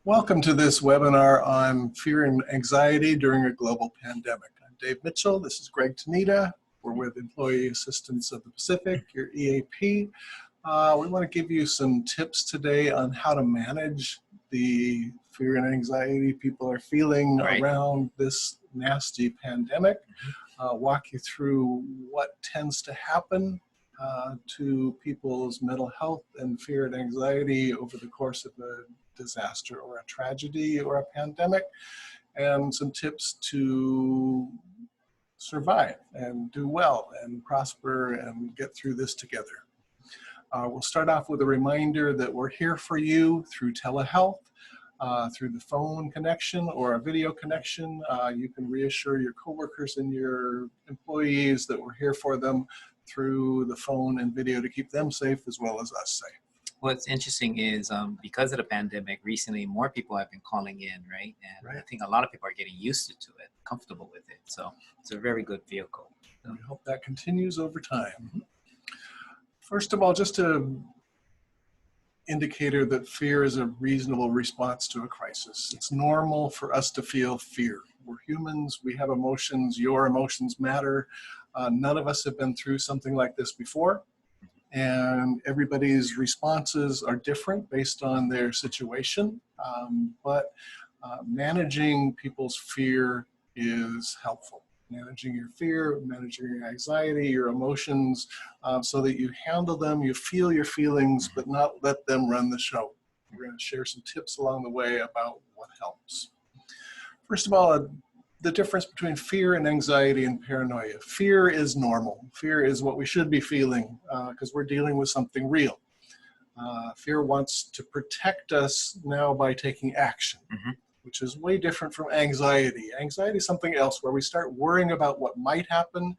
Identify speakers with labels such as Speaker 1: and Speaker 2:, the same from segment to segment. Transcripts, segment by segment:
Speaker 1: Welcome to this webinar on fear and anxiety during a global pandemic. I'm Dave Mitchell. This is Greg Tanida. We're with Employee Assistance of the Pacific, your EAP. We want to give you some tips today on how to manage the fear and anxiety people are feeling around this nasty pandemic. Walk you through what tends to happen to people's mental health and fear and anxiety over the course of a disaster or a tragedy or a pandemic, and some tips to survive and do well and prosper and get through this together. We'll start off with a reminder that we're here for you through telehealth, through the phone connection or a video connection. You can reassure your coworkers and your employees that we're here for them through the phone and video to keep them safe as well as us safe.
Speaker 2: What's interesting is because of the pandemic, recently more people have been calling in, right? And I think a lot of people are getting used to it, comfortable with it. So it's a very good vehicle.
Speaker 1: We hope that continues over time. First of all, just an indicator that fear is a reasonable response to a crisis. It's normal for us to feel fear. We're humans, we have emotions, your emotions matter. None of us have been through something like this before. And everybody's responses are different based on their situation, but managing people's fear is helpful. Managing your fear, managing your anxiety, your emotions, so that you handle them, you feel your feelings, but not let them run the show. We're going to share some tips along the way about what helps. First of all, the difference between fear and anxiety and paranoia. Fear is normal. Fear is what we should be feeling because we're dealing with something real. Fear wants to protect us now by taking action, which is way different from anxiety. Anxiety is something else where we start worrying about what might happen,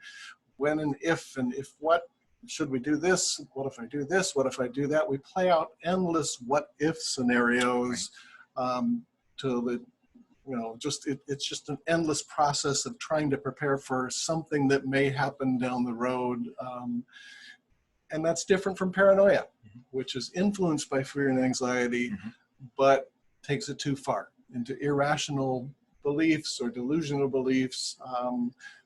Speaker 1: when and if what. Should we do this? What if I do this? What if I do that? We play out endless what if scenarios till the it's just an endless process of trying to prepare for something that may happen down the road. And that's different from paranoia, which is influenced by fear and anxiety, but takes it too far into irrational beliefs or delusional beliefs.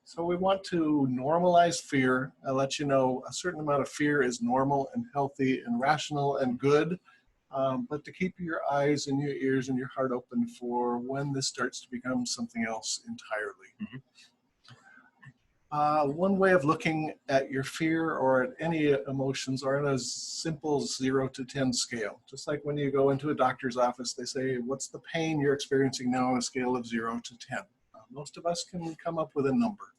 Speaker 1: So we want to normalize fear and let you know a certain amount of fear is normal and healthy and rational and good. But to keep your eyes and your ears and your heart open for when this starts to become something else entirely. One way of looking at your fear or at any emotions are on a simple 0 to 10 scale. Just like when you go into a doctor's office, they say, what's the pain you're experiencing now on a scale of 0 to 10? Most of us can come up with a number.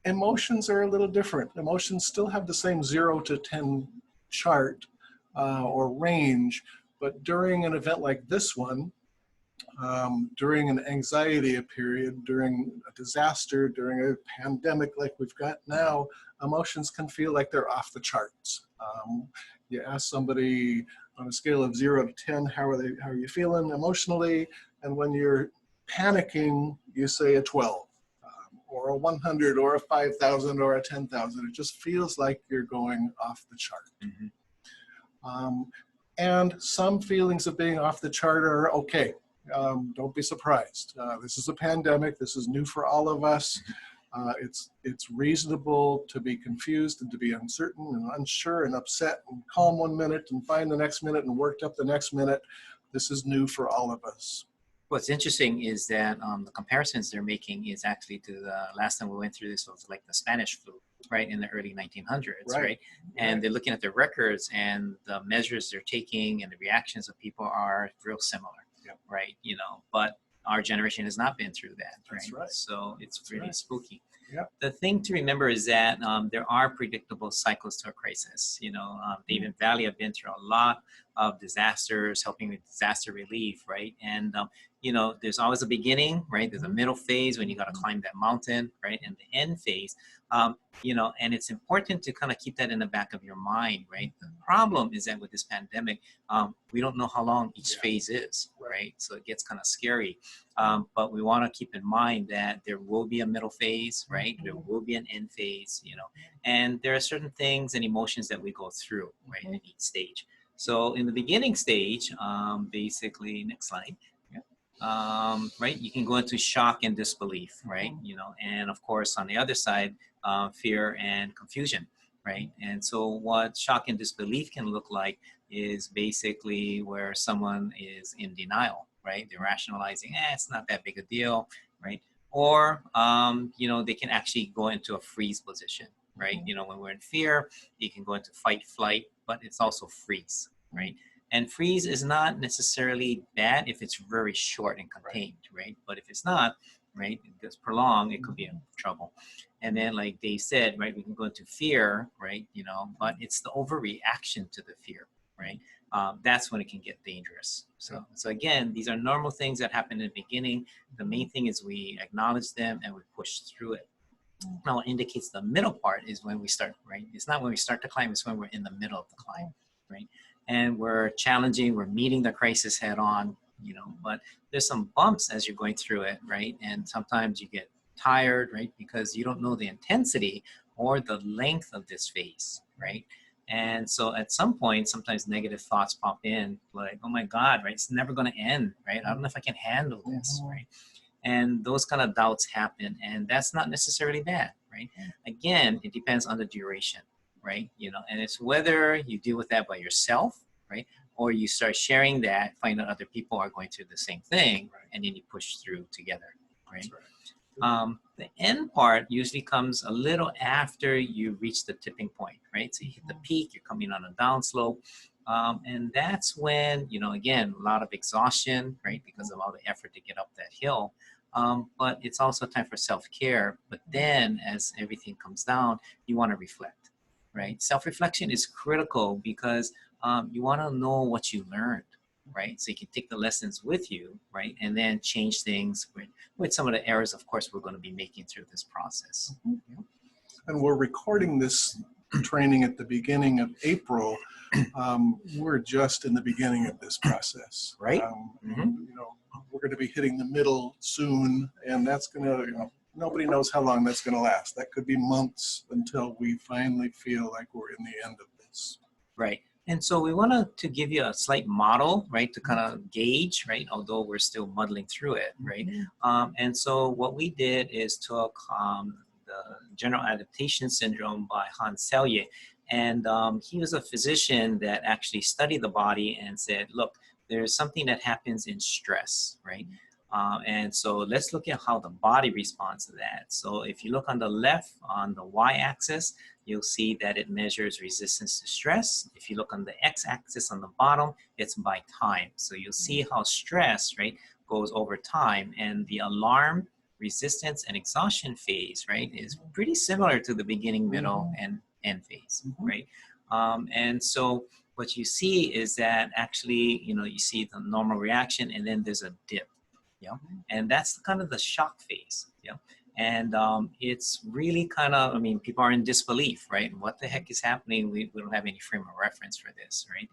Speaker 1: Emotions are a little different. Emotions still have the same 0 to 10 chart, or range, but during an event like this one, during an anxiety period, during a disaster, during a pandemic like we've got now, emotions can feel like they're off the charts. You ask somebody on a scale of 0 to 10, how are you feeling emotionally? And when you're panicking, you say a 12, or a 100, or a 5,000, or a 10,000. It just feels like you're going off the chart. And some feelings of being off the chart are okay. Don't be surprised. This is a pandemic. This is new for all of us. It's reasonable to be confused and to be uncertain and unsure and upset and calm one minute and fine the next minute and worked up the next minute. This is new for all of us.
Speaker 2: What's interesting is that the comparisons they're making is actually to the last time we went through this was like the Spanish flu, right, in the early 1900s, right? And they're looking at their records and the measures they're taking and the reactions of people are real similar, right? But our generation has not been through that, right? So it's really spooky. The thing to remember is that there are predictable cycles to a crisis. Dave and Valley have been through a lot of disasters, helping with disaster relief, right? And there's always a beginning, right? There's a middle phase when you got to climb that mountain, right? And the end phase, and it's important to kind of keep that in the back of your mind, right? The problem is that with this pandemic, we don't know how long each phase is, right? So it gets kind of scary. But we want to keep in mind that there will be a middle phase, right? There will be an end phase, and there are certain things and emotions that we go through, right, in each stage. So in the beginning stage, basically, next slide. Right, you can go into shock and disbelief, right? You know, and of course, on the other side, fear and confusion, right? And so, what shock and disbelief can look like is basically where someone is in denial, right? They're rationalizing, it's not that big a deal, right? Or, you know, they can actually go into a freeze position, right? You know, when we're in fear, you can go into fight, flight, but it's also freeze, right? And freeze is not necessarily bad if it's very short and contained, right? But if it's not, right, it gets prolonged, it could be in trouble. And then, like Dave said, right, we can go into fear, right, you know, but it's the overreaction to the fear, right? That's when it can get dangerous. So again, these are normal things that happen in the beginning. The main thing is we acknowledge them and we push through it. Now, what indicates the middle part is when we start, right? It's not when we start the climb, it's when we're in the middle of the climb, right? And we're challenging, we're meeting the crisis head on, you know, but there's some bumps as you're going through it, right? And sometimes you get tired, right? Because you don't know the intensity or the length of this phase, right? And so at some point, sometimes negative thoughts pop in, like, oh my God, right? It's never going to end, right? I don't know if I can handle this, right? And those kind of doubts happen, and that's not necessarily bad, right? Again, it depends on the duration, right? You know, and it's whether you deal with that by yourself, right? Or you start sharing that, find out other people are going through the same thing, and then you push through together, right? The end part usually comes a little after you reach the tipping point, right? So you hit the peak, you're coming on a downslope. And that's when, you know, again, a lot of exhaustion, right? Because of all the effort to get up that hill. But it's also time for self-care. But then as everything comes down, you want to reflect, right? Self-reflection is critical because you want to know what you learned, right? So you can take the lessons with you, right? And then change things with some of the errors, of course, we're going to be making through this process.
Speaker 1: And we're recording this training at the beginning of April. We're just in the beginning of this process.
Speaker 2: Right.
Speaker 1: You know, we're going to be hitting the middle soon, and that's going to, you know, nobody knows how long that's going to last. That could be months until we finally feel like we're in the end of this.
Speaker 2: Right. And so we wanted to give you a slight model, right, to kind of gauge, right, although we're still muddling through it, right? And so what we did is took the general adaptation syndrome by Hans Selye, and he was a physician that actually studied the body and said, look, there's something that happens in stress, right? And so let's look at how the body responds to that. So if you look on the left, on the y-axis, you'll see that it measures resistance to stress. If you look on the x-axis on the bottom, it's by time. So you'll see how stress, right, goes over time, and the alarm, resistance, and exhaustion phase, right, is pretty similar to the beginning, middle, and end phase, right? And so what you see is that actually, you know, you see the normal reaction, and then there's a dip. Yeah, and that's kind of the shock phase. Yeah, and it's really kind of, I mean, people are in disbelief, right? What the heck is happening? We don't have any frame of reference for this, right?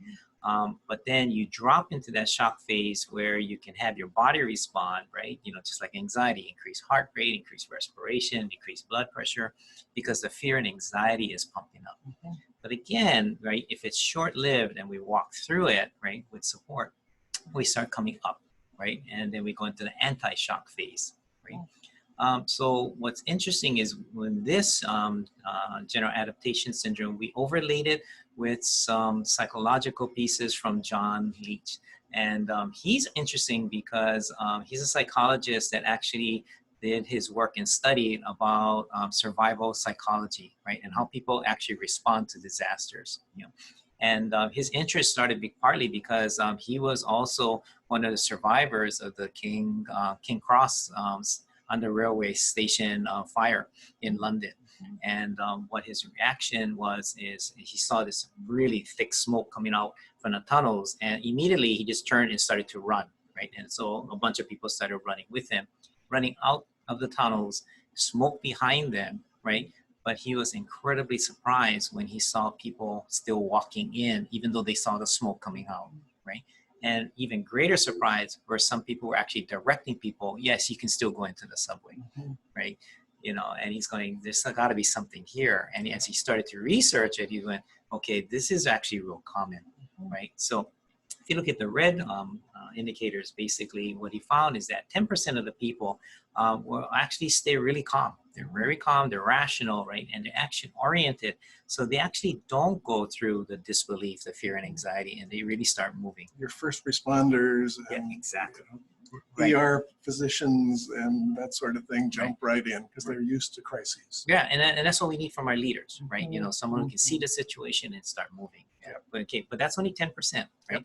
Speaker 2: But then you drop into that shock phase where you can have your body respond, right? You know, just like anxiety, increase heart rate, increase respiration, decrease blood pressure, because the fear and anxiety is pumping up. But again, right, if it's short-lived and we walk through it, right, with support, we start coming up, right? And then we go into the anti-shock phase, right? So what's interesting is when this general adaptation syndrome, we overlaid it with some psychological pieces from John Leach. And he's interesting because he's a psychologist that actually did his work and studied about survival psychology, right? And how people actually respond to disasters, you know. And his interest started partly because he was also one of the survivors of the King Cross on the railway station fire in London. And what his reaction was is he saw this really thick smoke coming out from the tunnels, and immediately he just turned and started to run, right? And so a bunch of people started running with him, running out of the tunnels, smoke behind them, right? But he was incredibly surprised when he saw people still walking in, even though they saw the smoke coming out, right? And even greater surprise where some people were actually directing people, yes, you can still go into the subway, right? You know, and he's going, there's got to be something here. And as he started to research it, he went, okay, this is actually real common, right? So if you look at the red indicators, basically what he found is that 10% of the people will actually stay really calm. They're very calm, they're rational, right? And they're action oriented. So they actually don't go through the disbelief, the fear and anxiety, and they really start moving.
Speaker 1: Your first responders
Speaker 2: Yeah,
Speaker 1: and
Speaker 2: exactly.
Speaker 1: Right. ER physicians and that sort of thing jump right in because they're used to crises.
Speaker 2: Yeah, and that's what we need from our leaders, right? You know, someone who can see the situation and start moving. Yeah. But that's only 10%, right? Yep.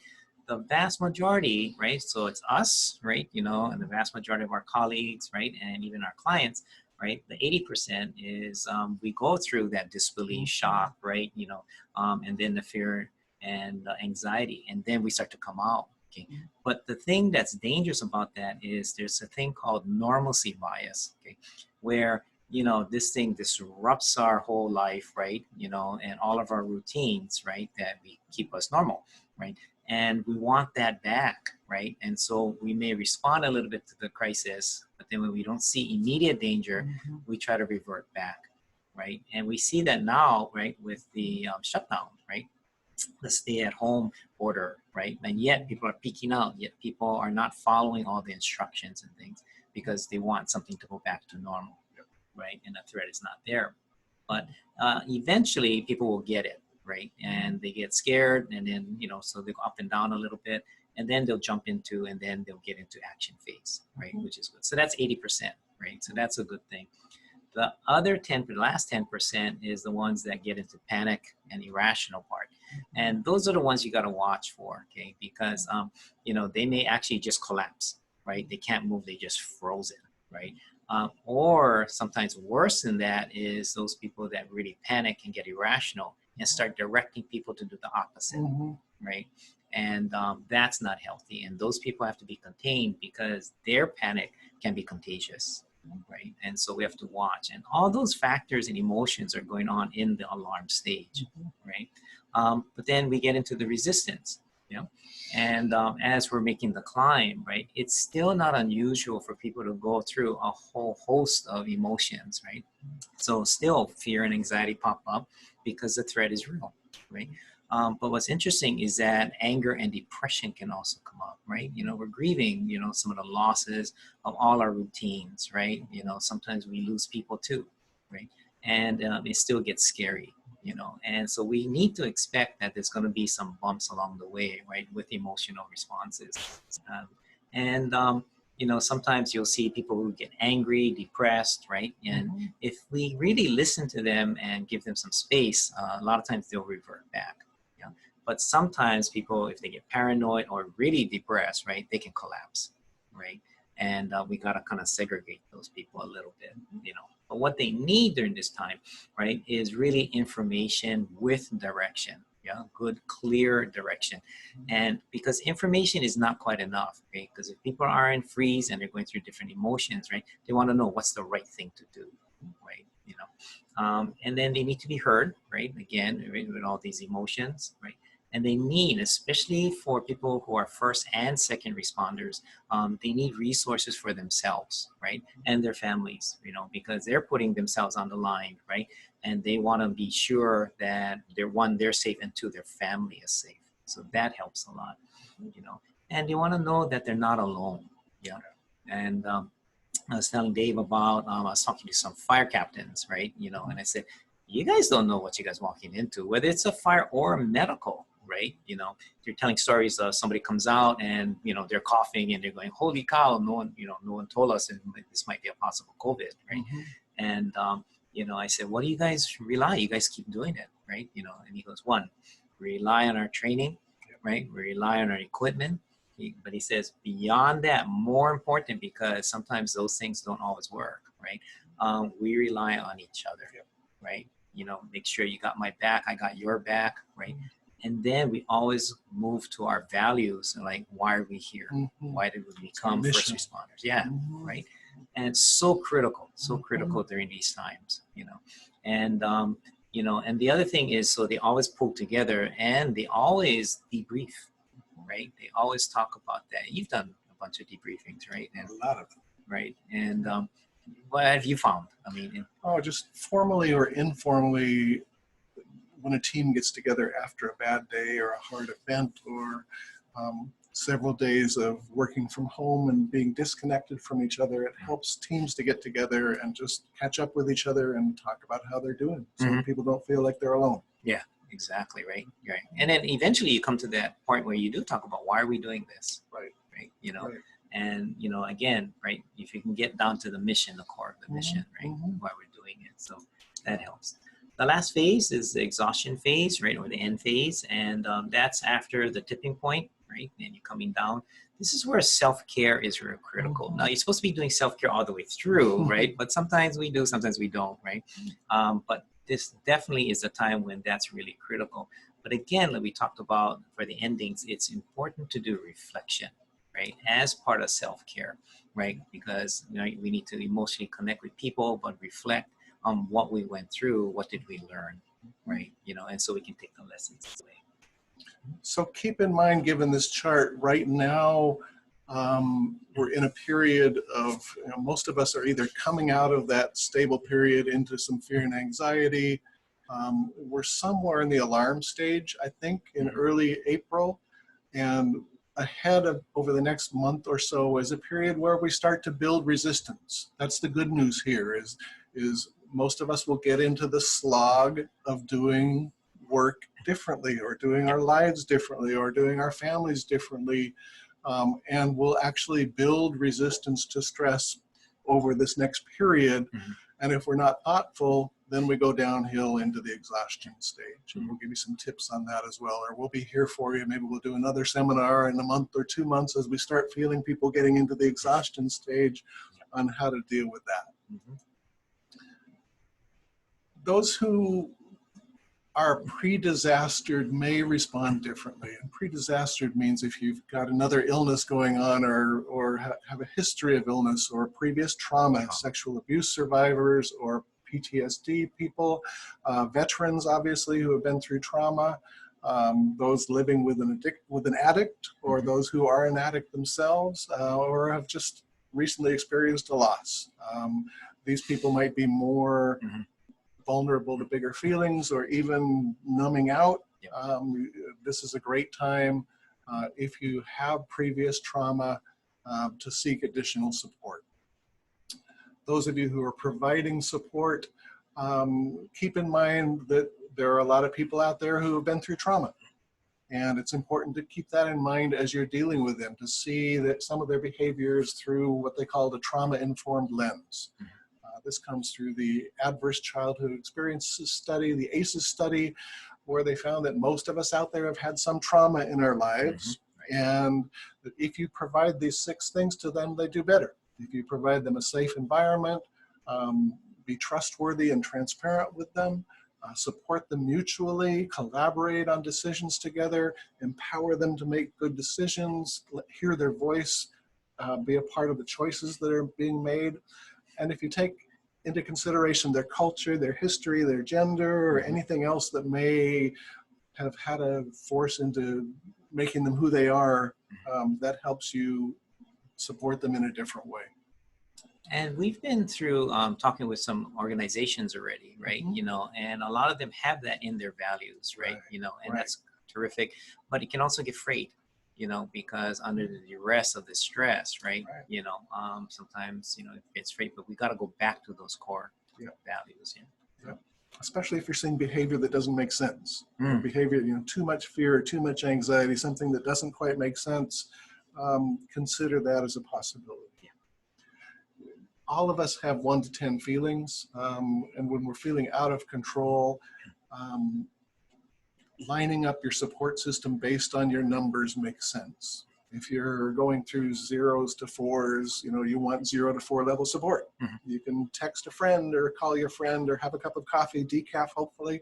Speaker 2: The vast majority, right? So it's us, right? You know, and the vast majority of our colleagues, right? And even our clients, right? The 80% is we go through that disbelief, shock, right? You know, and then the fear and the anxiety, and then we start to come out. Okay. But the thing that's dangerous about that is there's a thing called normalcy bias, okay, where, you know, this thing disrupts our whole life, right? You know, and all of our routines, right, that we keep us normal, right? And we want that back, right? And so we may respond a little bit to the crisis, but then when we don't see immediate danger, we try to revert back, right? And we see that now, right, with the shutdown, right? The stay-at-home order, right? And yet people are peeking out, yet people are not following all the instructions and things because they want something to go back to normal, right? And the threat is not there. But eventually people will get it, right? And they get scared, and then, you know, so they go up and down a little bit, and then they'll jump into, and then they'll get into action phase, right? Which is good. So that's 80%, right? So that's a good thing. The other 10, the last 10% is the ones that get into panic and irrational part. And those are the ones you got to watch for, okay? Because, you know, they may actually just collapse, right? They can't move, they just frozen, right? Or sometimes worse than that is those people that really panic and get irrational and start directing people to do the opposite, right? And that's not healthy. And those people have to be contained because their panic can be contagious, right? And so we have to watch. And all those factors and emotions are going on in the alarm stage, right? But then we get into the resistance, you know? And as we're making the climb, right, it's still not unusual for people to go through a whole host of emotions, right? So still fear and anxiety pop up because the threat is real, right? But what's interesting is that anger and depression can also come up, right? You know, we're grieving, you know, some of the losses of all our routines, right? You know, sometimes we lose people too, right? And it still gets scary, you know, and so we need to expect that there's going to be some bumps along the way, right, with emotional responses. And you know, sometimes you'll see people who get angry, depressed, right? And if we really listen to them and give them some space, a lot of times they'll revert back. Yeah. But sometimes people, if they get paranoid or really depressed, right, they can collapse, right? And we got to kind of segregate those people a little bit, you know. But what they need during this time, right, is really information with direction. Yeah, good, clear direction. And because information is not quite enough, right? Because if people are in freeze and they're going through different emotions, right, they want to know what's the right thing to do, right? You know, and then they need to be heard, right? Again, right, with all these emotions, right? And they need, especially for people who are first and second responders, they need resources for themselves, right? And their families, you know, because they're putting themselves on the line, right? And they want to be sure that they're safe, and two, their family is safe. So that helps a lot, you know. And they want to know that they're not alone, yeah. And I was telling Dave about, I was talking to some fire captains, right? You know, and I said, you guys don't know what you guys walking into, whether it's a fire or a medical, right? You know, they're telling stories of somebody comes out and, you know, they're coughing and they're going, holy cow, no one told us and this might be a possible COVID, right? And, you know, I said, what do you guys rely? You guys keep doing it, right? You know, and he goes, one, we rely on our training, right? We rely on our equipment. But he says, beyond that, more important, because sometimes those things don't always work, right? We rely on each other, right? You know, make sure you got my back, I got your back, right? And then we always move to our values, like, why are we here? Why did we become first responders? Yeah, right? And it's so critical during these times, you know. And, you know, and the other thing is, so they always pull together and they always debrief, right? They always talk about that. You've done a bunch of debriefings, right? And
Speaker 1: a lot of them.
Speaker 2: Right. And what have you found? I mean,
Speaker 1: just formally or informally, when a team gets together after a bad day or a hard event, or several days of working from home and being disconnected from each other. It helps teams to get together and just catch up with each other and talk about how they're doing, so people don't feel like they're alone.
Speaker 2: Yeah, exactly, right. And then eventually you come to that point where you do talk about, why are we doing this?
Speaker 1: Right.
Speaker 2: Right. And again, right, if you can get down to the mission, the core of the mission, right, why we're doing it. So that helps. The last phase is the exhaustion phase, right, or the end phase, and that's after the tipping point, right, and you're coming down. This is where self-care is real critical. Now, you're supposed to be doing self-care all the way through, right, but sometimes we do, sometimes we don't, right, but this definitely is a time when that's really critical. But again, like we talked about for the endings, it's important to do reflection, right, as part of self-care, right, because we need to emotionally connect with people, but reflect on what we went through, what did we learn, right, and so we can take the lessons away.
Speaker 1: So keep in mind, given this chart right now, we're in a period of, most of us are either coming out of that stable period into some fear and anxiety. We're somewhere in the alarm stage, I think, in early April, and ahead of over the next month or so is a period where we start to build resistance. That's the good news here, is most of us will get into the slog of doing work differently, or doing our lives differently, or doing our families differently, and we'll actually build resistance to stress over this next period. And if we're not thoughtful, then we go downhill into the exhaustion stage. And we'll give you some tips on that as well, or we'll be here for you. Maybe we'll do another seminar in a month or 2 months as we start feeling people getting into the exhaustion stage on how to deal with that. Those who are pre-disastered may respond differently. And pre-disastered means if you've got another illness going on, or have a history of illness or previous trauma, sexual abuse survivors or PTSD people, veterans obviously who have been through trauma, those living with an addict, or those who are an addict themselves, or have just recently experienced a loss. These people might be more vulnerable to bigger feelings, or even numbing out. This is a great time, if you have previous trauma, to seek additional support. Those of you who are providing support, keep in mind that there are a lot of people out there who have been through trauma. And it's important to keep that in mind as you're dealing with them, to see that some of their behaviors through what they call the trauma-informed lens. This comes through the Adverse Childhood Experiences Study, the ACEs study, where they found that most of us out there have had some trauma in our lives. And that if you provide these 6 things to them, they do better. If you provide them a safe environment, be trustworthy and transparent with them, support them mutually, collaborate on decisions together, empower them to make good decisions, hear their voice, be a part of the choices that are being made. And if you take into consideration their culture, their history, their gender, or anything else that may have had a force into making them who they are, that helps you support them in a different way.
Speaker 2: And we've been through talking with some organizations already, right? And a lot of them have that in their values, right? And that's terrific. But it can also get frayed, because under the duress of the stress, right? Sometimes, it's frayed, but we got to go back to those core values.
Speaker 1: Especially if you're seeing behavior that doesn't make sense. Behavior, too much fear, too much anxiety, something that doesn't quite make sense. Consider that as a possibility. All of us have 1 to 10 feelings, and when we're feeling out of control, lining up your support system based on your numbers makes sense. If you're going through 0s to 4s, you want 0 to 4 level support. You can text a friend or call your friend or have a cup of coffee, decaf hopefully,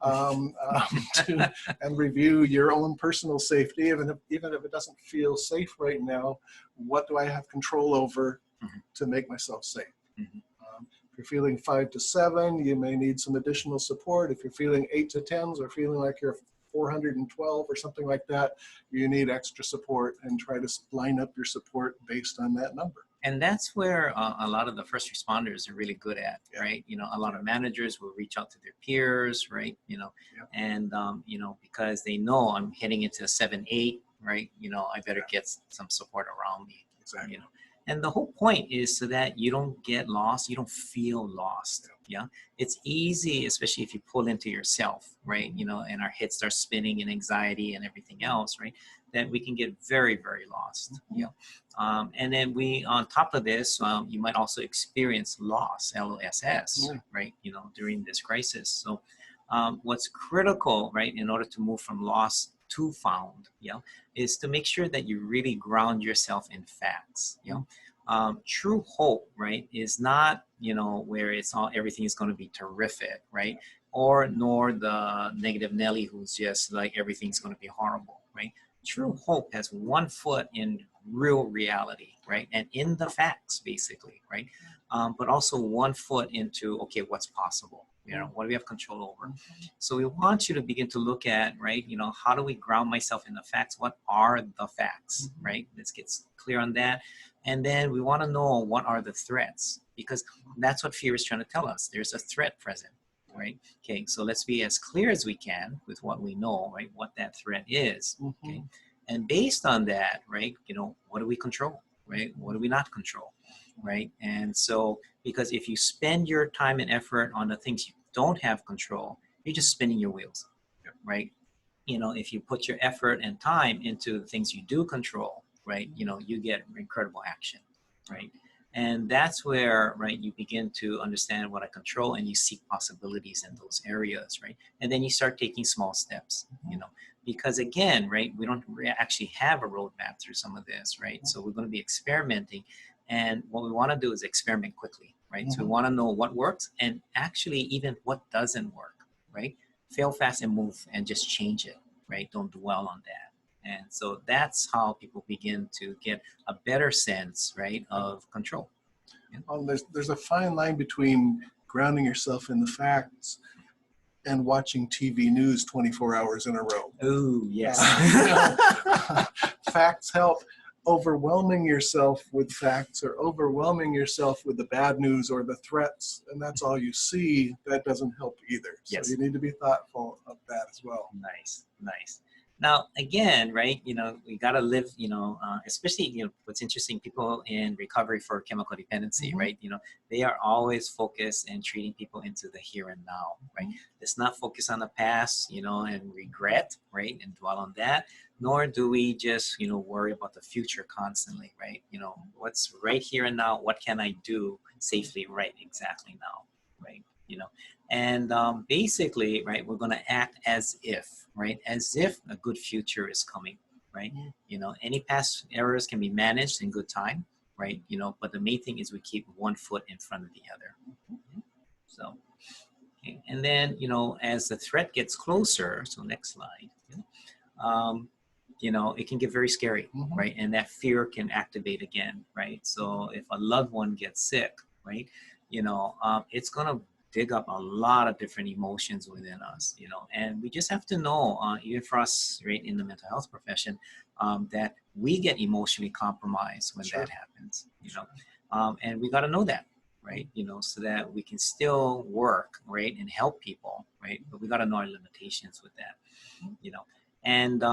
Speaker 1: and review your own personal safety. Even if it doesn't feel safe right now, what do I have control over to make myself safe? If you're feeling 5 to 7, you may need some additional support. If you're feeling 8 to 10s, or feeling like you're 412 or something like that, you need extra support, and try to line up your support based on that number.
Speaker 2: And that's where a lot of the first responders are really good at,
Speaker 1: Yeah.
Speaker 2: right? A lot of managers will reach out to their peers, right?
Speaker 1: Yeah.
Speaker 2: And because they know I'm heading into 7-8, right? I better get some support around me.
Speaker 1: Exactly.
Speaker 2: And the whole point is so that you don't get lost, you don't feel lost. Yeah. It's easy, especially if you pull into yourself, right? And our head starts spinning and anxiety and everything else, right? That we can get very, very lost. And then on top of this, you might also experience loss, LOSS, right? During this crisis. So what's critical, right, in order to move from lost to found, is to make sure that you really ground yourself in facts. True hope, right, is not where everything is going to be terrific, right, or nor the negative Nelly who's just like everything's going to be horrible, right. True hope has one foot in real reality, right, and in the facts, basically, right, but also one foot into, okay, what's possible, what do we have control over. So we want you to begin to look at, right, how do we ground myself in the facts? What are the facts, right? Let's get clear on that. And then we want to know what are the threats, because that's what fear is trying to tell us. There's a threat present, right? Okay, so let's be as clear as we can with what we know, right? What that threat is, okay? And based on that, right, what do we control, right? What do we not control, right? And so, because if you spend your time and effort on the things you don't have control, you're just spinning your wheels, right? If you put your effort and time into the things you do control, right, you get incredible action, right? And that's where, right, you begin to understand what I control and you seek possibilities in those areas, right? And then you start taking small steps, because again, right, we don't actually have a roadmap through some of this, right? So we're going to be experimenting. And what we want to do is experiment quickly, right? So we want to know what works and actually even what doesn't work, right? Fail fast and move and just change it, right? Don't dwell on that. And so that's how people begin to get a better sense, right, of control.
Speaker 1: Well, there's a fine line between grounding yourself in the facts and watching TV news 24 hours in a row.
Speaker 2: Oh, yes.
Speaker 1: Facts help. Overwhelming yourself with facts or overwhelming yourself with the bad news or the threats, and that's all you see, that doesn't help either. So you need to be thoughtful of that as well.
Speaker 2: Nice. Now, again, right, we got to live, especially, what's interesting, people in recovery for chemical dependency, right, they are always focused and treating people into the here and now, right? Let's not focus on the past, and regret, right, and dwell on that, nor do we just, worry about the future constantly, right? What's right here and now, what can I do safely right exactly now, right? And basically, right, we're going to act as if, right, as if a good future is coming, right? Any past errors can be managed in good time, right? But the main thing is we keep one foot in front of the other. So, okay. And then, as the threat gets closer, so next slide, it can get very scary, right? And that fear can activate again, right? So if a loved one gets sick, right, it's going to dig up a lot of different emotions within us, and we just have to know, even for us, right, in the mental health profession, that we get emotionally compromised when that happens, and we got to know that, right, so that we can still work, right, and help people, right, but we got to know our limitations with that, and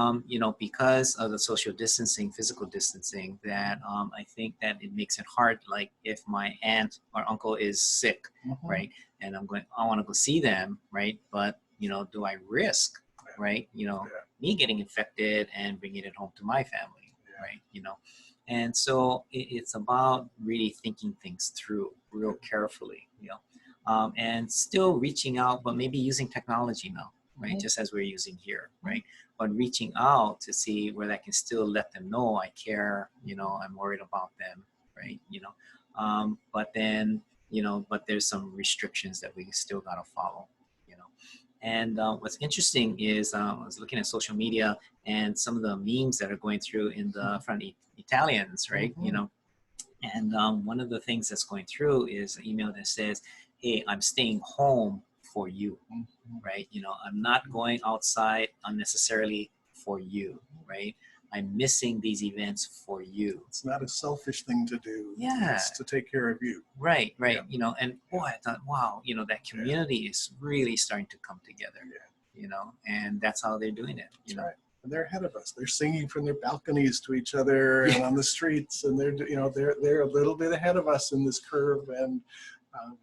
Speaker 2: because of the social distancing, physical distancing, that I think that it makes it hard. Like if my aunt or uncle is sick, right, and I want to go see them, right, but do I risk, right, me getting infected and bringing it home to my family, right, and so it's about really thinking things through real carefully, and still reaching out, but maybe using technology now, right, just as we're using here, right, but reaching out to see where I can still let them know I care, I'm worried about them, right, but then, but there's some restrictions that we still got to follow, and what's interesting is I was looking at social media and some of the memes that are going through in the front Italians, right, and one of the things that's going through is an email that says, hey, I'm staying home for you, right? I'm not going outside unnecessarily for you, right? I'm missing these events for you.
Speaker 1: It's not a selfish thing to do.
Speaker 2: Yeah.
Speaker 1: It's to take care of you.
Speaker 2: Right, right.
Speaker 1: Yeah.
Speaker 2: You know, and boy, I thought, wow, you know, that community is really starting to come together.
Speaker 1: Yeah.
Speaker 2: You know, and that's how they're doing it. You
Speaker 1: That's
Speaker 2: know,
Speaker 1: right. And they're ahead of us. They're singing from their balconies to each other and on the streets, and they're a little bit ahead of us in this curve, and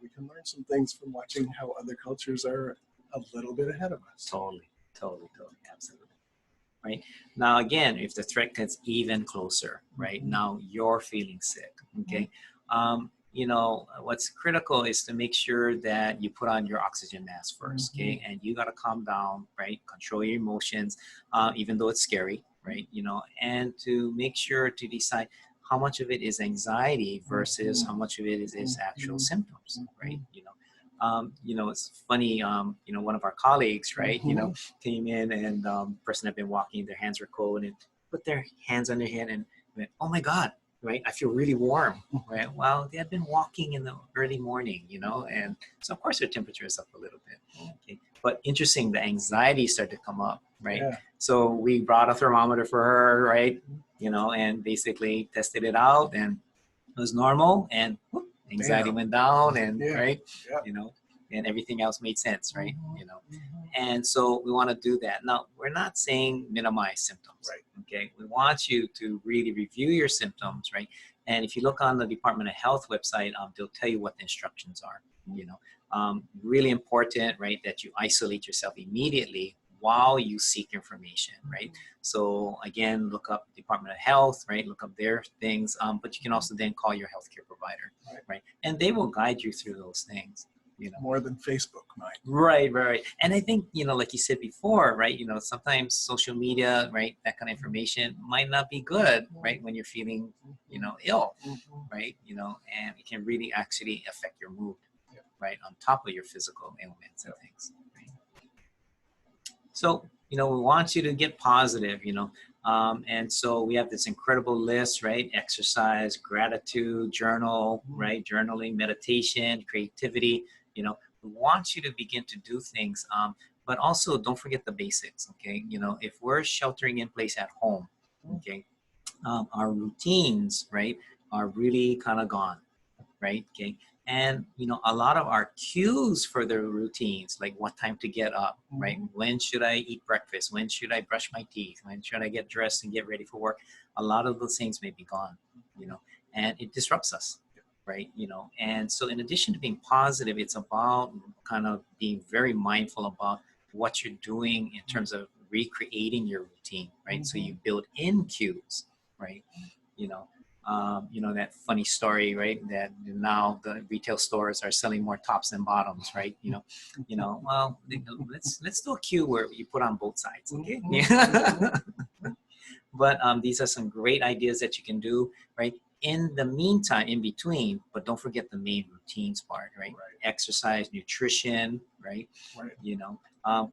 Speaker 1: we can learn some things from watching how other cultures are a little bit ahead of us.
Speaker 2: totally, totally, totally, absolutely. Right now, again, if the threat gets even closer, right now you're feeling sick. Okay, you know what's critical is to make sure that you put on your oxygen mask first. Okay, and you got to calm down, right? Control your emotions, even though it's scary, right? You know, and to make sure to decide how much of it is anxiety versus how much of it is actual symptoms, right? You know, it's funny. You know, one of our colleagues, right? You know, came in and person had been walking, their hands were cold, and put their hands on their head and went, "Oh my God, right? I feel really warm." Right? Well, they had been walking in the early morning, you know, and so of course their temperature is up a little bit. Okay, but interesting, the anxiety started to come up, right?
Speaker 1: Yeah.
Speaker 2: So we brought a thermometer for her, right? You know, and basically tested it out, and it was normal, and whoop, anxiety went down, and right, you know, and everything else made sense, right? You know, and so we want to do that. Now, we're not saying minimize symptoms,
Speaker 1: Right.
Speaker 2: okay? We want you to really review your symptoms, right? And if you look on the Department of Health website, they'll tell you what the instructions are. You know, really important, right? That you isolate yourself immediately while you seek information, right? So again, look up Department of Health, right? Look up their things, but you can also then call your healthcare provider, right? And they will guide you through those things. You know,
Speaker 1: more than Facebook might.
Speaker 2: Right, right. And I think, you know, like you said before, right, you know, sometimes social media, right, that kind of information might not be good, right, when you're feeling, you know, ill, right, you know, and it can really actually affect your mood, right, on top of your physical ailments and things. Right? So, you know, we want you to get positive, you know, and so we have this incredible list, right? Exercise, gratitude, journal, right? Journaling, meditation, creativity, you know, we want you to begin to do things, but also don't forget the basics, okay? You know, if we're sheltering in place at home, okay, our routines, right, are really kind of gone, right? Okay. And, you know, a lot of our cues for the routines, like what time to get up, right? When should I eat breakfast? When should I brush my teeth? When should I get dressed and get ready for work? A lot of those things may be gone, you know, and it disrupts us, right? You know, and so in addition to being positive, it's about kind of being very mindful about what you're doing in terms of recreating your routine, right? So you build in cues, right? You know, that funny story, right? That now the retail stores are selling more tops than bottoms, right? Well, let's do a cue where you put on both sides, okay? But these are some great ideas that you can do, right? In the meantime, in between, but don't forget the main routines part, right? Exercise, nutrition, right? You know,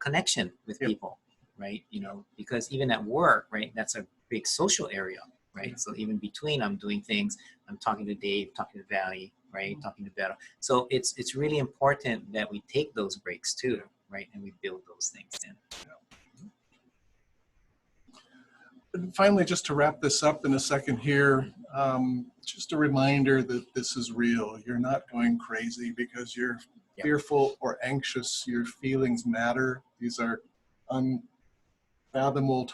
Speaker 2: connection with people, right? You know, because even at work, right, that's a big social area, right? So even between, I'm doing things, I'm talking to Dave, talking to Valley, right? Talking to Beto. So it's really important that we take those breaks too, right? And we build those things in.
Speaker 1: And finally, just to wrap this up in a second here, just a reminder that this is real. You're not going crazy because you're fearful or anxious. Your feelings matter. These are unfathomable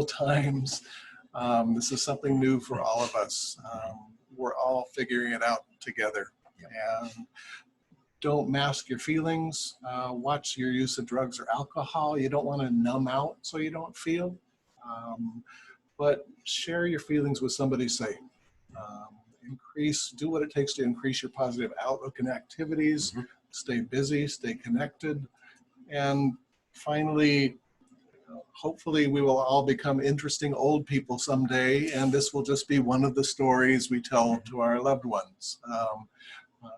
Speaker 1: times. This is something new for all of us. We're all figuring it out together. And don't mask your feelings. Watch your use of drugs or alcohol. You don't want to numb out so you don't feel. But share your feelings with somebody safe. Do what it takes to increase your positive outlook and activities. Stay busy, stay connected. And finally, hopefully we will all become interesting old people someday, and this will just be one of the stories we tell to our loved ones.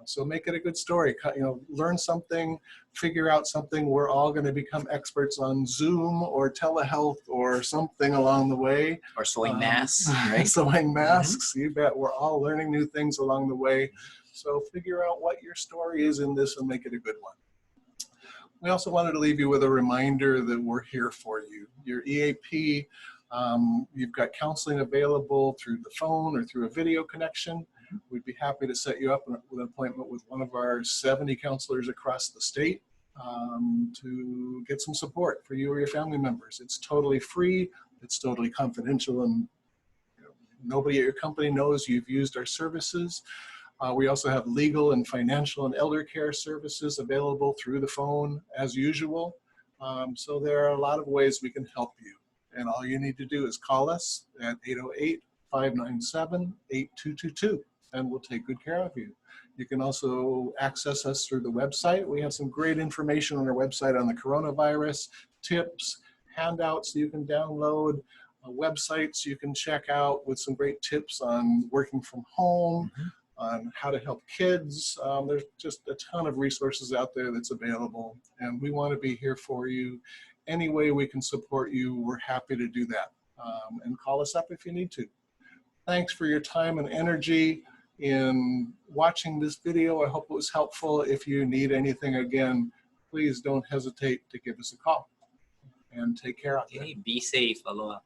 Speaker 1: So make it a good story. You know, learn something, figure out something. We're all going to become experts on Zoom or telehealth or something along the way.
Speaker 2: Or sewing masks, right?
Speaker 1: Sewing masks, you bet. We're all learning new things along the way. So figure out what your story is in this and make it a good one. We also wanted to leave you with a reminder that we're here for you. Your EAP You've got counseling available through the phone or through a video connection. We'd be happy to set you up with an appointment with one of our 70 counselors across the state to get some support for you or your family members. It's totally free. It's totally confidential, and nobody at your company knows you've used our services. We also have legal and financial and elder care services available through the phone as usual. So there are a lot of ways we can help you. And all you need to do is call us at 808-597-8222, and we'll take good care of you. You can also access us through the website. We have some great information on our website on the coronavirus, tips, handouts you can download, websites you can check out with some great tips on working from home, on how to help kids. There's just a ton of resources out there that's available, and we want to be here for you. Any way we can support you, we're happy to do that. And call us up if you need to. Thanks for your time and energy in watching this video. I hope it was helpful. If you need anything again, please don't hesitate to give us a call, and take care out there.
Speaker 2: Okay, be safe. Aloha.